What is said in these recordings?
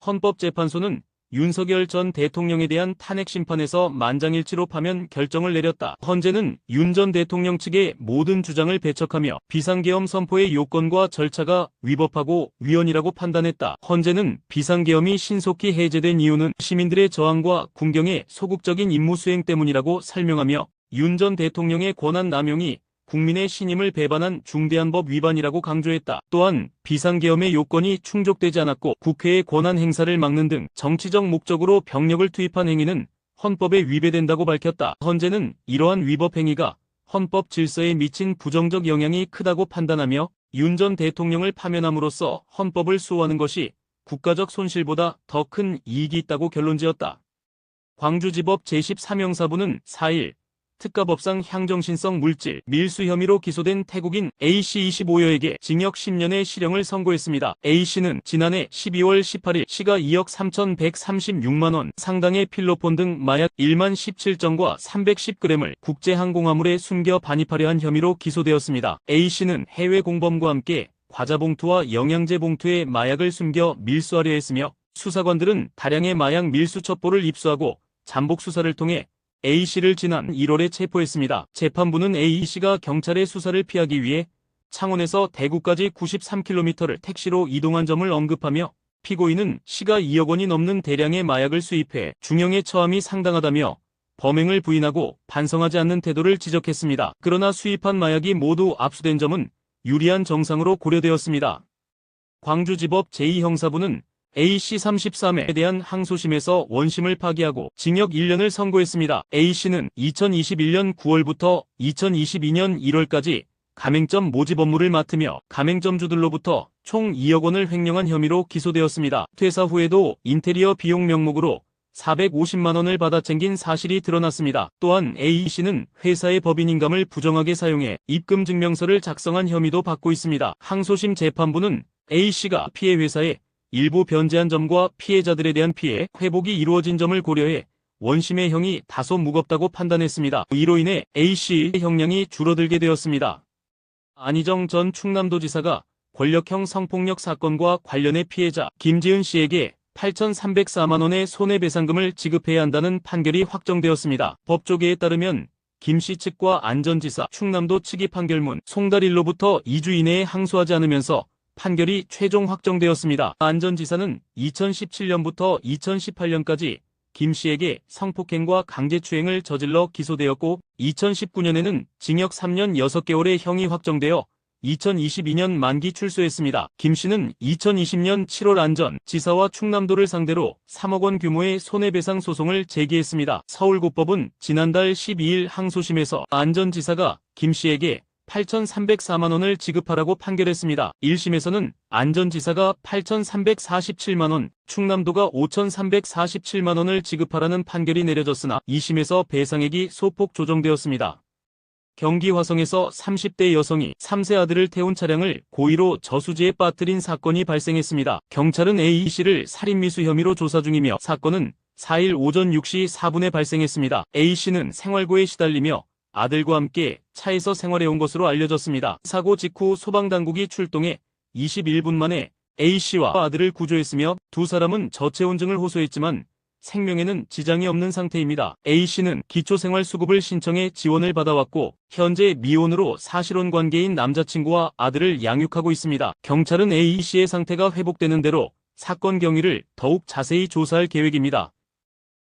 헌법재판소는 윤석열 전 대통령에 대한 탄핵 심판에서 만장일치로 파면 결정을 내렸다. 헌재는 윤 전 대통령 측의 모든 주장을 배척하며 비상계엄 선포의 요건과 절차가 위법하고 위헌이라고 판단했다. 헌재는 비상계엄이 신속히 해제된 이유는 시민들의 저항과 군경의 소극적인 임무 수행 때문이라고 설명하며 윤 전 대통령의 권한 남용이 국민의 신임을 배반한 중대한 법 위반이라고 강조했다. 또한 비상계엄의 요건이 충족되지 않았고 국회의 권한 행사를 막는 등 정치적 목적으로 병력을 투입한 행위는 헌법에 위배된다고 밝혔다. 헌재는 이러한 위법 행위가 헌법 질서에 미친 부정적 영향이 크다고 판단하며 윤 전 대통령을 파면함으로써 헌법을 수호하는 것이 국가적 손실보다 더 큰 이익이 있다고 결론지었다. 광주지법 제13형사부는 4일 특가법상 향정신성 물질 밀수 혐의로 기소된 태국인 A씨 25여에게 징역 10년의 실형을 선고했습니다. A씨는 지난해 12월 18일 시가 2억 3,136만원 상당의 필로폰 등 마약 1만 17정과 310g을 국제항공화물에 숨겨 반입하려 한 혐의로 기소되었습니다. A씨는 해외 공범과 함께 과자 봉투와 영양제 봉투에 마약을 숨겨 밀수하려 했으며 수사관들은 다량의 마약 밀수 첩보를 입수하고 잠복 수사를 통해 A씨를 지난 1월에 체포했습니다. 재판부는 A씨가 경찰의 수사를 피하기 위해 창원에서 대구까지 93km를 택시로 이동한 점을 언급하며 피고인은 시가 2억 원이 넘는 대량의 마약을 수입해 중형의 처함이 상당하다며 범행을 부인하고 반성하지 않는 태도를 지적했습니다. 그러나 수입한 마약이 모두 압수된 점은 유리한 정상으로 고려되었습니다. 광주지법 제2형사부는 A씨 33회에 대한 항소심에서 원심을 파기하고 징역 1년을 선고했습니다. A씨는 2021년 9월부터 2022년 1월까지 가맹점 모집 업무를 맡으며 가맹점주들로부터 총 2억 원을 횡령한 혐의로 기소되었습니다. 퇴사 후에도 인테리어 비용 명목으로 450만 원을 받아 챙긴 사실이 드러났습니다. 또한 A씨는 회사의 법인인감을 부정하게 사용해 입금 증명서를 작성한 혐의도 받고 있습니다. 항소심 재판부는 A씨가 피해 회사에 일부 변제한 점과 피해자들에 대한 피해 회복이 이루어진 점을 고려해 원심의 형이 다소 무겁다고 판단했습니다. 이로 인해 A씨의 형량이 줄어들게 되었습니다. 안희정 전 충남도지사가 권력형 성폭력 사건과 관련해 피해자 김지은 씨에게 8,304만 원의 손해배상금을 지급해야 한다는 판결이 확정되었습니다. 법조계에 따르면 김 씨 측과 안전지사 충남도 측이 판결문 송달일로부터 2주 이내에 항소하지 않으면서 판결이 최종 확정되었습니다. 안전지사는 2017년부터 2018년까지 김 씨에게 성폭행과 강제추행을 저질러 기소되었고 2019년에는 징역 3년 6개월의 형이 확정되어 2022년 만기 출소했습니다. 김 씨는 2020년 7월 안전지사와 충남도를 상대로 3억 원 규모의 손해배상 소송을 제기했습니다. 서울고법은 지난달 12일 항소심에서 안전지사가 김 씨에게 8,304만 원을 지급하라고 판결했습니다. 1심에서는 안전지사가 8,347만 원, 충남도가 5,347만 원을 지급하라는 판결이 내려졌으나 2심에서 배상액이 소폭 조정되었습니다. 경기 화성에서 30대 여성이 3세 아들을 태운 차량을 고의로 저수지에 빠뜨린 사건이 발생했습니다. 경찰은 A씨를 살인미수 혐의로 조사 중이며 사건은 4일 오전 6시 4분에 발생했습니다. A씨는 생활고에 시달리며 아들과 함께 차에서 생활해온 것으로 알려졌습니다. 사고 직후 소방당국이 출동해 21분 만에 A씨와 아들을 구조했으며 두 사람은 저체온증을 호소했지만 생명에는 지장이 없는 상태입니다. A씨는 기초생활수급을 신청해 지원을 받아왔고 현재 미혼으로 사실혼 관계인 남자친구와 아들을 양육하고 있습니다. 경찰은 A씨의 상태가 회복되는 대로 사건 경위를 더욱 자세히 조사할 계획입니다.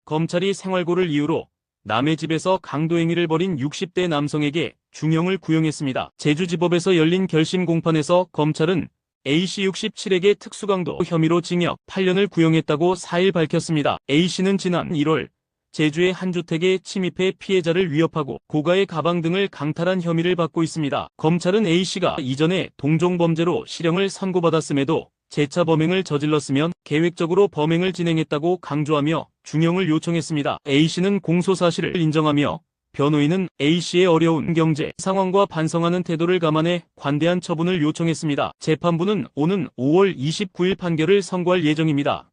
검찰이 생활고를 이유로 남의 집에서 강도행위를 벌인 60대 남성에게 중형을 구형했습니다. 제주지법에서 열린 결심 공판에서 검찰은 A씨 67에게 특수강도 혐의로 징역 8년을 구형했다고 4일 밝혔습니다. A씨는 지난 1월 제주의 한 주택에 침입해 피해자를 위협하고 고가의 가방 등을 강탈한 혐의를 받고 있습니다. 검찰은 A씨가 이전에 동종범죄로 실형을 선고받았음에도 재차 범행을 저질렀으면 계획적으로 범행을 진행했다고 강조하며 중형을 요청했습니다. A씨는 공소 사실을 인정하며 변호인은 A씨의 어려운 경제 상황과 반성하는 태도를 감안해 관대한 처분을 요청했습니다. 재판부는 오는 5월 29일 판결을 선고할 예정입니다.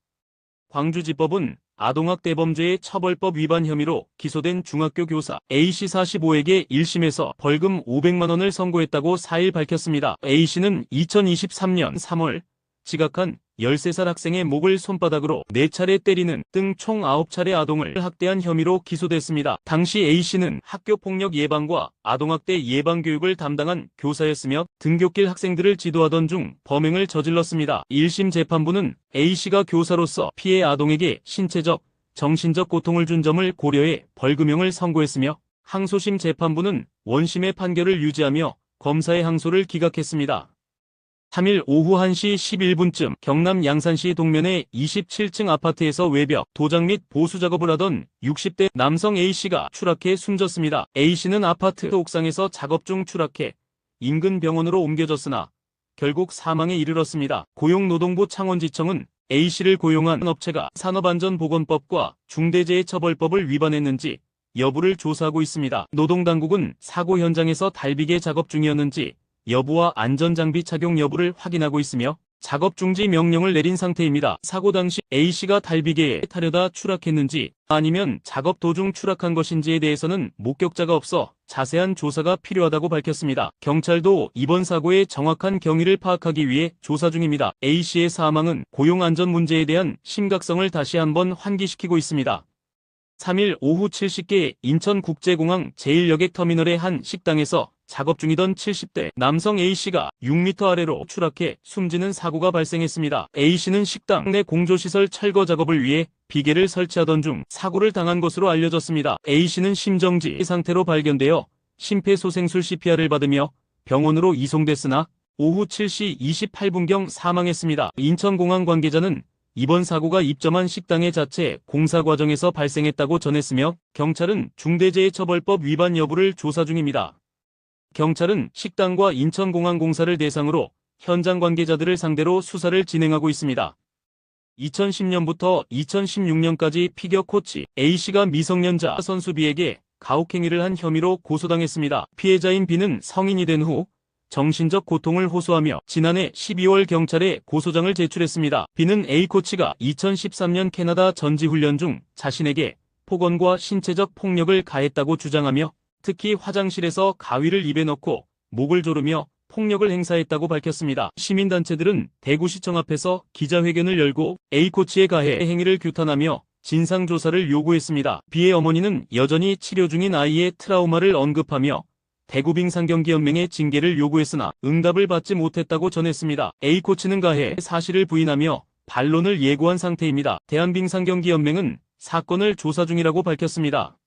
광주지법은 아동학대범죄의 처벌법 위반 혐의로 기소된 중학교 교사 A씨 45에게 1심에서 벌금 500만 원을 선고했다고 4일 밝혔습니다. A씨는 2023년 3월 지각한 13살 학생의 목을 손바닥으로 4차례 때리는 등 총 9차례 아동을 학대한 혐의로 기소됐습니다. 당시 A씨는 학교폭력 예방과 아동학대 예방교육을 담당한 교사였으며 등굣길 학생들을 지도하던 중 범행을 저질렀습니다. 1심 재판부는 A씨가 교사로서 피해 아동에게 신체적, 정신적 고통을 준 점을 고려해 벌금형을 선고했으며 항소심 재판부는 원심의 판결을 유지하며 검사의 항소를 기각했습니다. 3일 오후 1시 11분쯤 경남 양산시 동면의 27층 아파트에서 외벽, 도장 및 보수 작업을 하던 60대 남성 A씨가 추락해 숨졌습니다. A씨는 아파트 옥상에서 작업 중 추락해 인근 병원으로 옮겨졌으나 결국 사망에 이르렀습니다. 고용노동부 창원지청은 A씨를 고용한 업체가 산업안전보건법과 중대재해처벌법을 위반했는지 여부를 조사하고 있습니다. 노동당국은 사고 현장에서 달비계 작업 중이었는지 여부와 안전장비 착용 여부를 확인하고 있으며 작업 중지 명령을 내린 상태입니다. 사고 당시 A씨가 달비계에 타려다 추락했는지 아니면 작업 도중 추락한 것인지에 대해서는 목격자가 없어 자세한 조사가 필요하다고 밝혔습니다. 경찰도 이번 사고의 정확한 경위를 파악하기 위해 조사 중입니다. A씨의 사망은 고용안전 문제에 대한 심각성을 다시 한번 환기시키고 있습니다. 3일 오후 70개 인천국제공항 제1여객터미널의 한 식당에서 작업 중이던 70대 남성 A씨가 6m 아래로 추락해 숨지는 사고가 발생했습니다. A씨는 식당 내 공조시설 철거 작업을 위해 비계를 설치하던 중 사고를 당한 것으로 알려졌습니다. A씨는 심정지 상태로 발견되어 심폐소생술 CPR을 받으며 병원으로 이송됐으나 오후 7시 28분경 사망했습니다. 인천공항 관계자는 이번 사고가 입점한 식당의 자체 공사 과정에서 발생했다고 전했으며 경찰은 중대재해처벌법 위반 여부를 조사 중입니다. 경찰은 식당과 인천공항공사를 대상으로 현장 관계자들을 상대로 수사를 진행하고 있습니다. 2010년부터 2016년까지 피겨 코치 A씨가 미성년자 선수 B에게 가혹행위를 한 혐의로 고소당했습니다. 피해자인 B는 성인이 된 후 정신적 고통을 호소하며 지난해 12월 경찰에 고소장을 제출했습니다. B는 A코치가 2013년 캐나다 전지훈련 중 자신에게 폭언과 신체적 폭력을 가했다고 주장하며 특히 화장실에서 가위를 입에 넣고 목을 조르며 폭력을 행사했다고 밝혔습니다. 시민단체들은 대구시청 앞에서 기자회견을 열고 A코치의 가해 행위를 규탄하며 진상조사를 요구했습니다. B의 어머니는 여전히 치료 중인 아이의 트라우마를 언급하며 대구빙상경기연맹의 징계를 요구했으나 응답을 받지 못했다고 전했습니다. A코치는 가해 사실을 부인하며 반론을 예고한 상태입니다. 대한빙상경기연맹은 사건을 조사 중이라고 밝혔습니다.